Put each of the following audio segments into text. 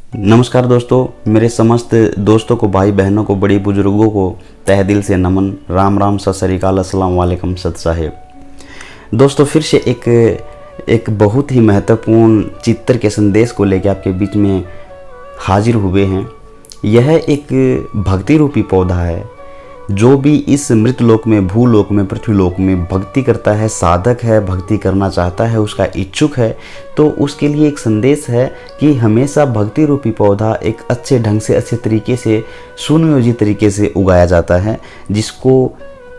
नमस्कार दोस्तों, मेरे समस्त दोस्तों को, भाई बहनों को, बड़ी बुजुर्गों को तहे दिल से नमन। राम राम, सत श्री अकाल, अस्सलाम वालेकुम, सत साहेब। दोस्तों, फिर से एक बहुत ही महत्वपूर्ण चित्र के संदेश को लेकर आपके बीच में हाजिर हुए हैं। यह एक भक्ति रूपी पौधा है। जो भी इस मृतलोक में, भूलोक में, पृथ्वीलोक में भक्ति करता है, साधक है, भक्ति करना चाहता है, उसका इच्छुक है, तो उसके लिए एक संदेश है कि हमेशा भक्ति रूपी पौधा एक अच्छे ढंग से, अच्छे तरीके से, सुनियोजित तरीके से उगाया जाता है। जिसको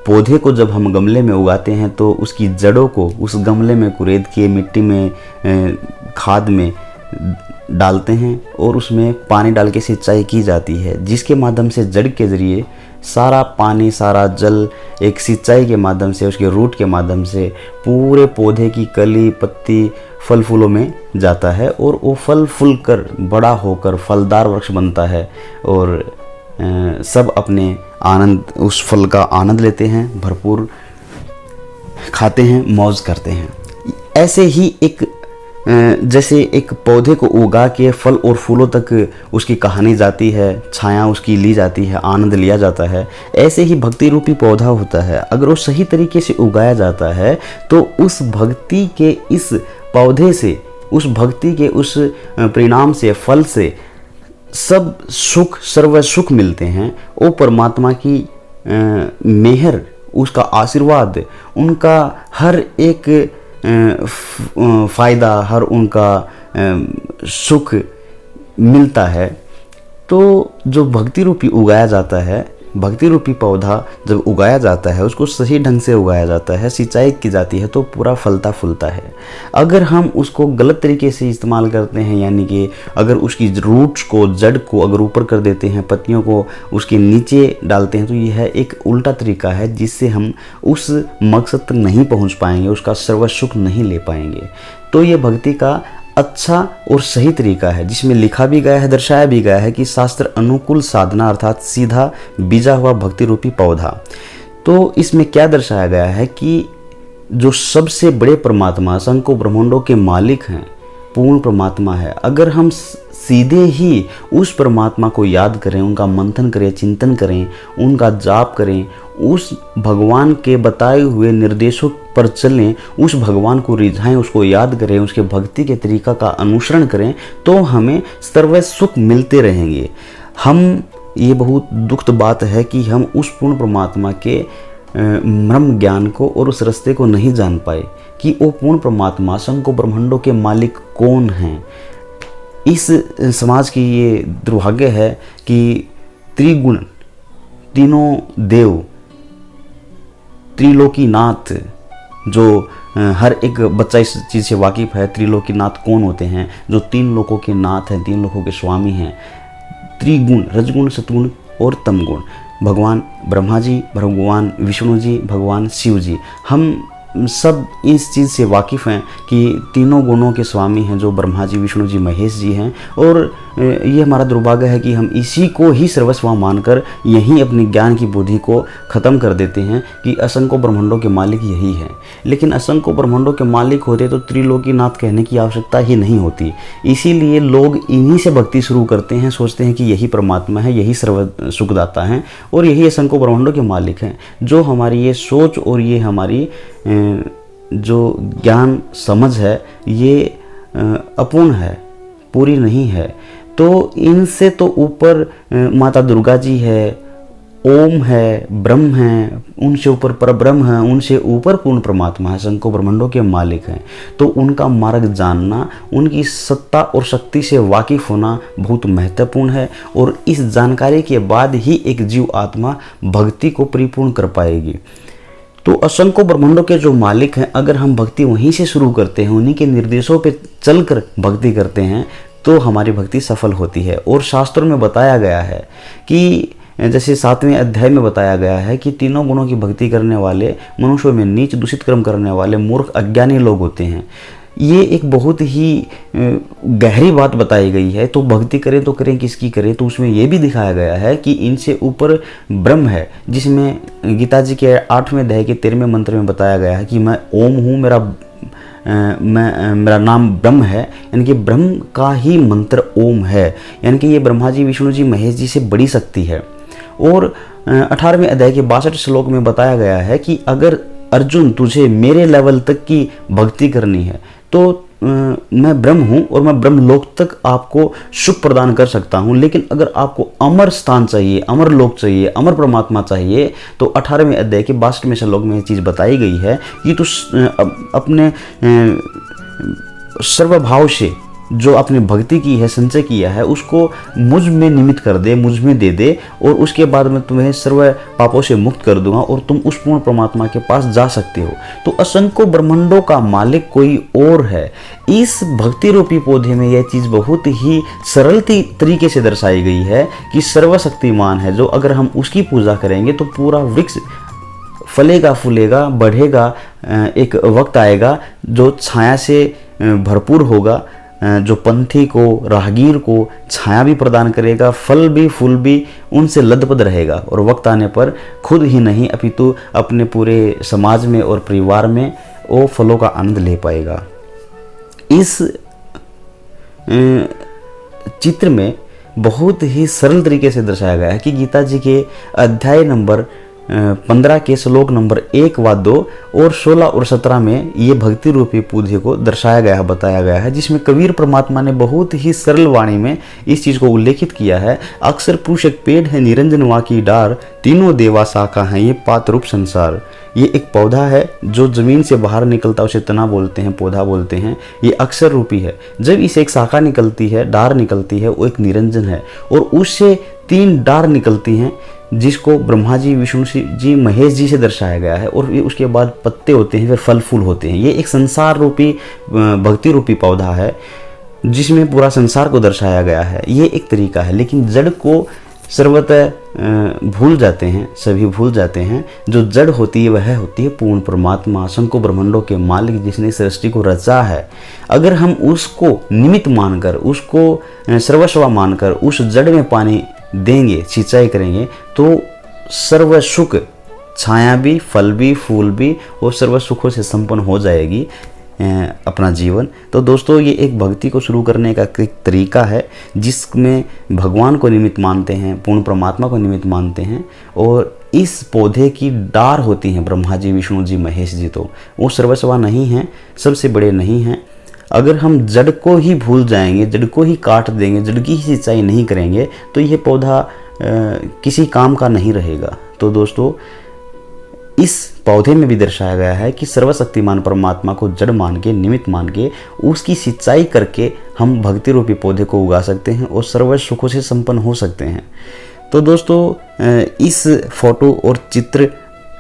पौधे को जब हम गमले में उगाते हैं तो उसकी जड़ों को उस गमले में कुरेद के मिट्टी में, खाद में डालते हैं और उसमें पानी डाल के सिंचाई की जाती है, जिसके माध्यम से जड़ के ज़रिए सारा पानी, सारा जल एक सिंचाई के माध्यम से, उसके रूट के माध्यम से पूरे पौधे की कली, पत्ती, फल फूलों में जाता है और वो फल फूल कर बड़ा होकर फलदार वृक्ष बनता है और सब अपने आनंद, उस फल का आनंद लेते हैं, भरपूर खाते हैं, मौज करते हैं। ऐसे ही जैसे एक पौधे को उगा के फल और फूलों तक उसकी कहानी जाती है, छाया उसकी ली जाती है, आनंद लिया जाता है, ऐसे ही भक्ति रूपी पौधा होता है। अगर वो सही तरीके से उगाया जाता है तो उस भक्ति के इस पौधे से, उस भक्ति के उस परिणाम से, फल से सब सुख, सर्व सुख मिलते हैं। वो परमात्मा की मेहर, उसका आशीर्वाद, उनका हर एक फ़ायदा, हर उनका सुख मिलता है। तो जो भक्ति रूपी उगाया जाता है, भक्ति रूपी पौधा जब उगाया जाता है, उसको सही ढंग से उगाया जाता है, सिंचाई की जाती है तो पूरा फलता फूलता है। अगर हम उसको गलत तरीके से इस्तेमाल करते हैं, यानी कि अगर उसकी रूट्स को, जड़ को अगर ऊपर कर देते हैं, पत्तियों को उसके नीचे डालते हैं, तो यह एक उल्टा तरीका है जिससे हम उस मकसद तक नहीं पहुंच पाएंगे, उसका सर्व सुख नहीं ले पाएंगे। तो ये भक्ति का अच्छा और सही तरीका है, जिसमें लिखा भी गया है, दर्शाया भी गया है कि शास्त्र अनुकूल साधना, अर्थात सीधा बीजा हुआ भक्ति रूपी पौधा। तो इसमें क्या दर्शाया गया है कि जो सबसे बड़े परमात्मा, असंख्य ब्रह्मांडों के मालिक हैं, पूर्ण परमात्मा है, अगर हम सीधे ही उस परमात्मा को याद करें, उनका मंथन करें, चिंतन करें, उनका जाप करें, उस भगवान के बताए हुए निर्देशों पर चलें, उस भगवान को रिझाएं, उसको याद करें, उसके भक्ति के तरीका का अनुसरण करें, तो हमें सर्व सुख मिलते रहेंगे। ये बहुत दुखद बात है कि हम उस पूर्ण परमात्मा के मर्म ज्ञान को और उस रास्ते को नहीं जान पाए कि वो पूर्ण परमात्मा, असंख्य ब्रह्मांडों के मालिक कौन हैं। इस समाज की ये दुर्भाग्य है कि त्रिगुण, तीनों देव, त्रिलोकीनाथ, जो हर एक बच्चा इस चीज़ से वाकिफ़ है, त्रिलोकीनाथ कौन होते हैं, जो तीन लोकों के नाथ हैं, तीन लोकों के स्वामी हैं। त्रिगुण, रजगुण, सतगुण और तमगुण, भगवान ब्रह्मा जी, भगवान विष्णु जी, भगवान शिव जी, हम सब इस चीज़ से वाकिफ़ हैं कि तीनों गुणों के स्वामी हैं, जो ब्रह्मा जी, विष्णु जी, महेश जी हैं। और ये हमारा दुर्भाग्य है कि हम इसी को ही सर्वस्व मानकर यहीं अपनी ज्ञान की बुद्धि को ख़त्म कर देते हैं कि असंख्य ब्रह्मांडों के मालिक यही हैं। लेकिन असंख्य ब्रह्मांडों के मालिक होते तो त्रिलोकीनाथ कहने की आवश्यकता ही नहीं होती। इसीलिए लोग इन्हीं से भक्ति शुरू करते हैं, सोचते हैं कि यही परमात्मा है, यही सर्व सुखदाता हैं और यही असंख्य ब्रह्मांडों के मालिक हैं। जो हमारी ये सोच और ये हमारी जो ज्ञान समझ है, ये अपूर्ण है, पूरी नहीं है। तो इनसे तो ऊपर माता दुर्गा जी है, ओम है, ब्रह्म है, उनसे ऊपर परब्रह्म है, उनसे ऊपर पूर्ण परमात्मा है, असंख्य ब्रह्मांडों के मालिक हैं। तो उनका मार्ग जानना, उनकी सत्ता और शक्ति से वाकिफ़ होना बहुत महत्वपूर्ण है और इस जानकारी के बाद ही एक जीव आत्मा भक्ति को परिपूर्ण कर पाएगी। तो असंख्य ब्रह्मांडों के जो मालिक हैं, अगर हम भक्ति वहीं से शुरू करते हैं, उन्हीं के निर्देशों पे चलकर भक्ति करते हैं, तो हमारी भक्ति सफल होती है। और शास्त्रों में बताया गया है कि जैसे 7वें अध्याय में बताया गया है कि तीनों गुणों की भक्ति करने वाले मनुष्यों में नीच, दूषित कर्म करने वाले, मूर्ख, अज्ञानी लोग होते हैं। ये एक बहुत ही गहरी बात बताई गई है। तो भक्ति करें तो करें किसकी करें, तो उसमें ये भी दिखाया गया है कि इनसे ऊपर ब्रह्म है, जिसमें गीता जी के 8वें अध्याय के 13वें मंत्र में बताया गया है कि मैं ओम हूँ, मेरा मेरा नाम ब्रह्म है, यानी कि ब्रह्म का ही मंत्र ओम है, यानी कि ये ब्रह्मा जी, विष्णु जी, महेश जी से बड़ी शक्ति है। और 18वें अध्याय के 62 श्लोक में बताया गया है कि अगर अर्जुन तुझे मेरे लेवल तक की भक्ति करनी है तो मैं ब्रह्म हूँ और मैं ब्रह्मलोक तक आपको सुख प्रदान कर सकता हूँ, लेकिन अगर आपको अमर स्थान चाहिए, अमर लोक चाहिए, अमर परमात्मा चाहिए, तो 18वें अध्याय के 62वें श्लोक में ये चीज़ बताई गई है कि तू अपने सर्वभाव से जो आपने भक्ति की है, संचय किया है, उसको मुझ में निमित्त कर दे, मुझ में दे दे, और उसके बाद मैं तुम्हें सर्व पापों से मुक्त कर दूंगा और तुम उस पूर्ण परमात्मा के पास जा सकते हो। तो असंख्य ब्रह्मांडों का मालिक कोई और है। इस भक्ति रूपी पौधे में यह चीज़ बहुत ही सरल तरीके से दर्शाई गई है कि सर्वशक्तिमान है, जो अगर हम उसकी पूजा करेंगे तो पूरा वृक्ष फलेगा, फूलेगा, बढ़ेगा। एक वक्त आएगा जो छाया से भरपूर होगा, जो पंथी को, राहगीर को छाया भी प्रदान करेगा, फल भी, फूल भी उनसे लदपद रहेगा, और वक्त आने पर खुद ही नहीं अपितु अपने पूरे समाज में और परिवार में वो फलों का आनंद ले पाएगा। इस चित्र में बहुत ही सरल तरीके से दर्शाया गया है कि गीता जी के अध्याय नंबर 15 के श्लोक नंबर 1 व 2 और 16 और 17 में ये भक्ति रूपी पौधे को दर्शाया गया है, बताया गया है, जिसमें कबीर परमात्मा ने बहुत ही सरल वाणी में इस चीज़ को उल्लेखित किया है। अक्सर पुरुष एक पेड़ है, निरंजन वा की डार, तीनों देवा शाखा हैं, ये पात रूप संसार। ये एक पौधा है जो जमीन से बाहर निकलता है, उसे तना बोलते हैं, पौधा बोलते हैं। ये अक्षर रूपी है। जब इसे एक शाखा निकलती है, डार निकलती है, वो एक निरंजन है, और उससे 3 डार निकलती हैं, जिसको ब्रह्मा जी, विष्णु जी, महेश जी से दर्शाया गया है, और उसके बाद पत्ते होते हैं, फिर फल फूल होते हैं। ये एक संसार रूपी, भक्ति रूपी पौधा है जिसमें पूरा संसार को दर्शाया गया है। ये एक तरीका है, लेकिन जड़ को सर्वतः भूल जाते हैं, सभी भूल जाते हैं। जो जड़ होती है वह होती है पूर्ण परमात्मा, असंख्य ब्रह्मांडों के मालिक, जिसने सृष्टि को रचा है। अगर हम उसको निमित्त मानकर, उसको सर्वस्व मानकर उस जड़ में पानी देंगे, सिंचाई करेंगे, तो सर्व सुख, छाया भी, फल भी, फूल भी, और सर्व सुखों से संपन्न हो जाएगी अपना जीवन। तो दोस्तों, ये एक भक्ति को शुरू करने का एक तरीका है जिसमें भगवान को निमित्त मानते हैं, पूर्ण परमात्मा को निमित्त मानते हैं, और इस पौधे की डार होती हैं ब्रह्मा जी, विष्णु जी, महेश जी। तो वो सर्वस्वा नहीं हैं, सबसे बड़े नहीं हैं। अगर हम जड़ को ही भूल जाएंगे, जड़ को ही काट देंगे, जड़ की ही सिंचाई नहीं करेंगे, तो यह पौधा किसी काम का नहीं रहेगा। तो दोस्तों, इस पौधे में भी दर्शाया गया है कि सर्वशक्तिमान परमात्मा को जड़ मान के, निमित्त मान के, उसकी सिंचाई करके हम भक्ति रूपी पौधे को उगा सकते हैं और सर्व सुखों से संपन्न हो सकते हैं। तो दोस्तों, इस फोटो और चित्र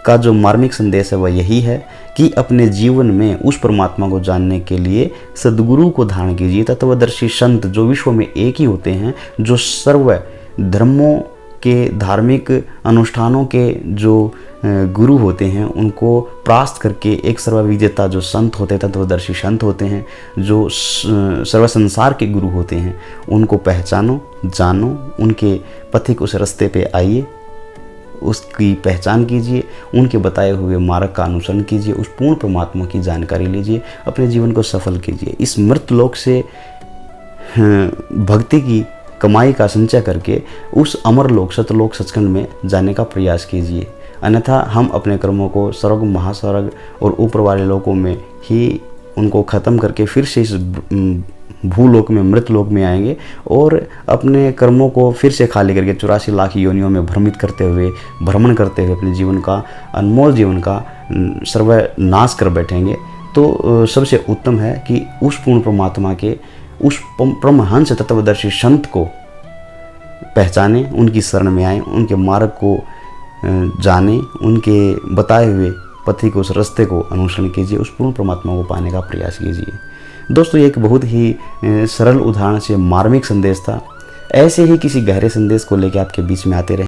का जो मार्मिक संदेश है वह यही है कि अपने जीवन में उस परमात्मा को जानने के लिए सद्गुरु को धारण कीजिए। तत्वदर्शी संत जो विश्व में एक ही होते हैं, जो सर्व धर्मों के, धार्मिक अनुष्ठानों के जो गुरु होते हैं, उनको परास्त करके एक सर्वविजेता जो संत होते हैं, तत्वदर्शी संत होते हैं, जो सर्व संसार के गुरु होते हैं, उनको पहचानो, जानो, उनके पथिक उस रास्ते पे आइए, उसकी पहचान कीजिए, उनके बताए हुए मार्ग का अनुसरण कीजिए, उस पूर्ण परमात्मा की जानकारी लीजिए, अपने जीवन को सफल कीजिए। इस मृत लोक से भक्ति की कमाई का संचय करके उस अमर लोक, सतलोक, सचखंड में जाने का प्रयास कीजिए। अन्यथा हम अपने कर्मों को स्वर्ग, महास्वर्ग और ऊपर वाले लोकों में ही उनको ख़त्म करके फिर से इस भूलोक में, मृत लोक में आएंगे और अपने कर्मों को फिर से खाली करके 84 लाख योनियों में भ्रमण करते हुए अपने जीवन का, अनमोल जीवन का सर्वनाश कर बैठेंगे। तो सबसे उत्तम है कि उस पूर्ण परमात्मा के, उस परमहंस तत्वदर्शी संत को पहचाने, उनकी शरण में आए, उनके मार्ग को जाने, उनके बताए हुए पथिक उस रास्ते को अनुसरण कीजिए, उस पूर्ण परमात्मा को पाने का प्रयास कीजिए। दोस्तों, ये एक बहुत ही सरल उदाहरण से मार्मिक संदेश था। ऐसे ही किसी गहरे संदेश को लेकर आपके बीच में आते रहे।